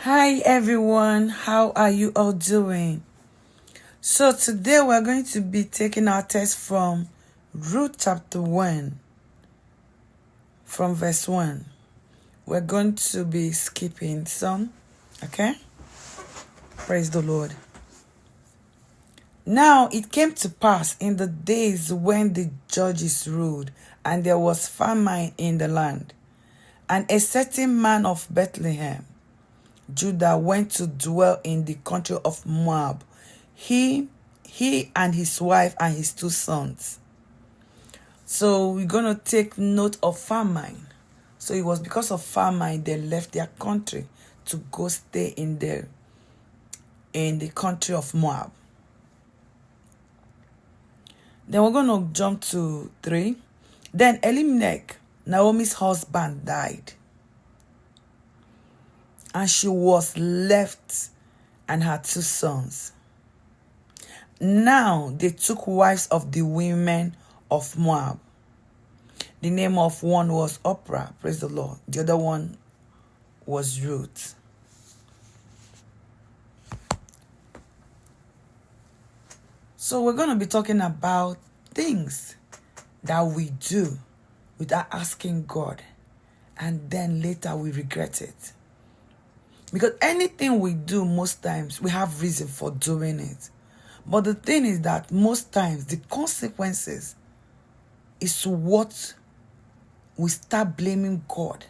Hi everyone, how are you all doing? So today we're going to be taking our text from Ruth chapter 1, from verse 1. We're going to be skipping some, okay? Praise the Lord. Now it came to pass in the days when the judges ruled, and there was famine in the land. And a certain man of Bethlehem, Judah, went to dwell in the country of Moab, he and his wife and his 2 sons. So we're going to take note of famine. So it was because of famine they left their country to go stay in the country of Moab. Then we're going to jump to 3. Then Elimelech, Naomi's husband, died, and she was left and her 2 sons. Now they took wives of the women of Moab. The name of one was Oprah, praise the Lord. The other one was Ruth. So we're going to be talking about things that we do without asking God, and then later we regret it. Because anything we do, most times we have reason for doing it. But the thing is that most times the consequences is what we start blaming God,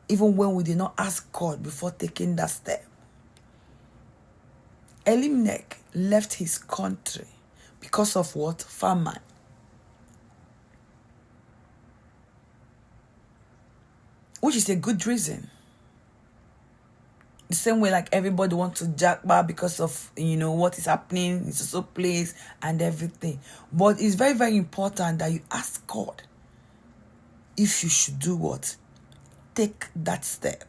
even when we did not ask God before taking that step. Elimelech left his country because of what? Famine. Which is a good reason. The same way like everybody wants to jackpot because of, what is happening in social place and everything. But it's very, very important that you ask God if you should do what? Take that step.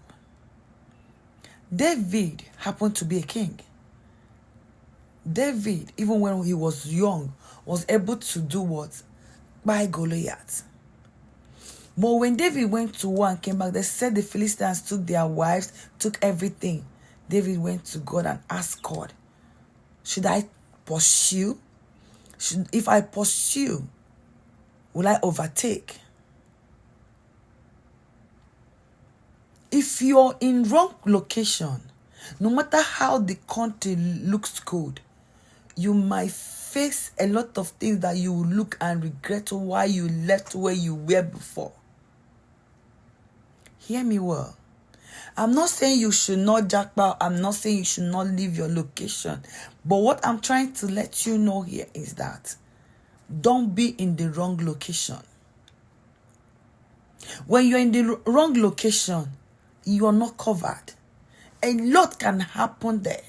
David happened to be a king. David, even when he was young, was able to do what? Buy Goliath. But when David went to war and came back, they said the Philistines took their wives, took everything. David went to God and asked God, should I pursue? If I pursue, will I overtake? If you're in wrong location, no matter how the country looks good, you might face a lot of things that you will look and regret why you left where you were before. Hear me well. I'm not saying you should not jackpot. I'm not saying you should not leave your location. But what I'm trying to let you know here is that don't be in the wrong location. When you're in the wrong location, you're not covered. A lot can happen there.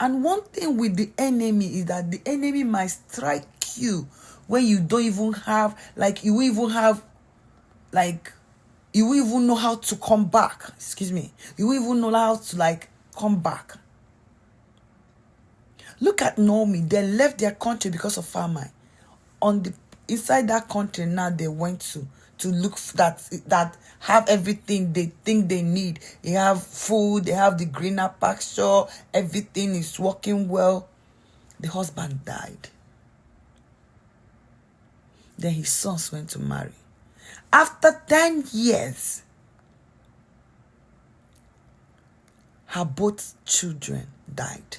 And one thing with the enemy is that the enemy might strike you when you don't even have, you will even know how to come back. You will even know how to come back. Look at Naomi. They left their country because of famine. Inside that country now they went to look that have everything they think they need. They have food, they have the greener pasture, everything is working well. The husband died. Then his sons went to marry. After 10 years, her both children died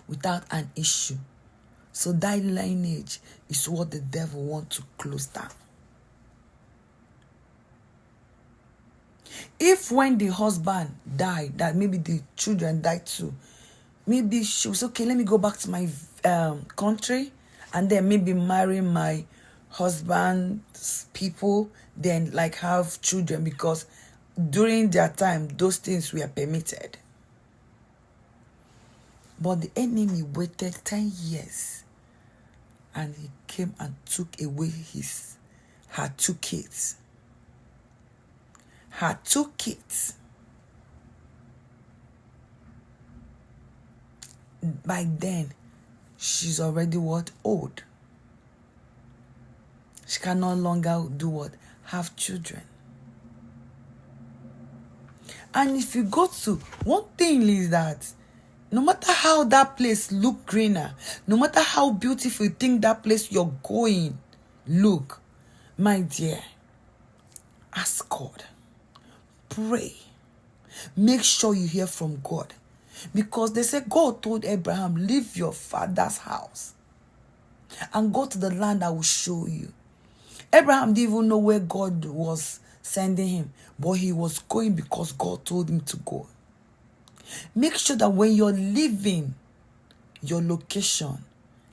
without an issue. So that lineage is what the devil wants to close down. If when the husband died, that maybe the children died too, maybe she was okay, let me go back to my country and then maybe marry my husband's people, then have children, because during their time, those things were permitted. But the enemy waited 10 years and he came and took away her 2 kids. Her 2 kids. By then, she's already what? Old. She can no longer do what? Have children. And if you go to, one thing is that no matter how that place look greener, no matter how beautiful you think that place you're going look, my dear, ask God. Pray. Make sure you hear from God. Because they say God told Abraham, leave your father's house and go to the land I will show you. Abraham didn't even know where God was sending him, but he was going because God told him to go. Make sure that when you're leaving your location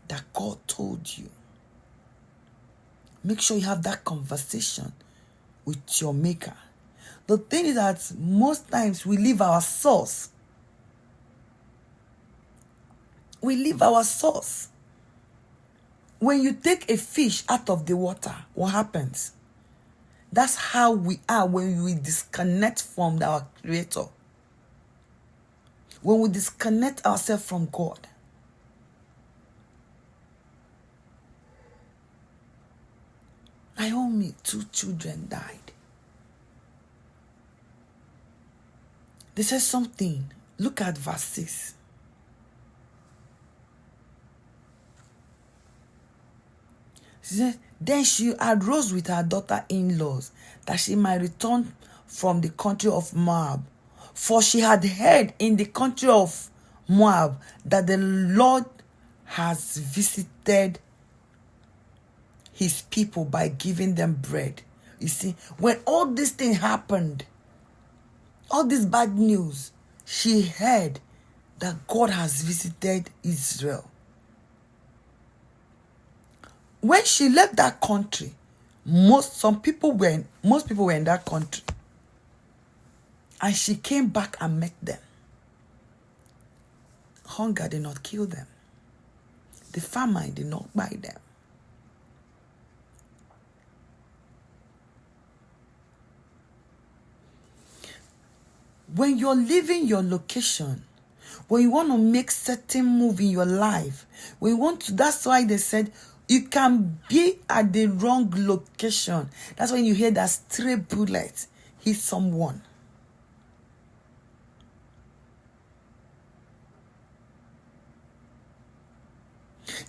that God told you, make sure you have that conversation with your maker. The thing is that most times we leave our source. We leave our source. When you take a fish out of the water, what happens? That's how we are when we disconnect from our Creator. When we disconnect ourselves from God. Naomi, 2 children died. They said something. Look at verse 6. She said, then she arose with her daughter-in-laws that she might return from the country of Moab. For she had heard in the country of Moab that the Lord has visited his people by giving them bread. You see, when all this thing happened, all this bad news, she heard that God has visited Israel. When she left that country, most people were in that country. And she came back and met them. Hunger did not kill them. The famine did not buy them. When you're leaving your location, when you want to make certain move in your life, when you want to, that's why they said you can be at the wrong location. That's when you hear that stray bullet hit someone.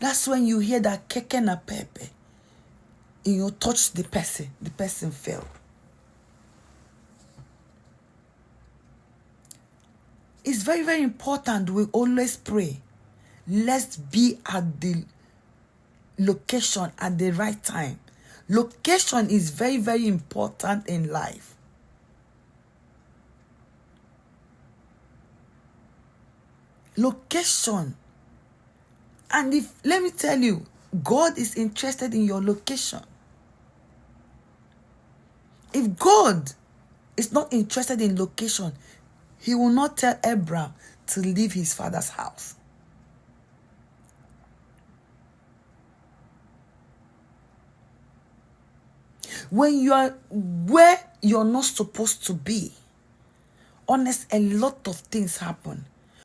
That's when you hear that keke na pepe. You touch the person fell. It's very, very important we always pray. Let's be at the location at the right time. Location is very, very important in life. Location. And let me tell you, God is interested in your location. If God is not interested in location, he will not tell Abraham to leave his father's house. When you are where you're not supposed to be, honest, a lot of things happen.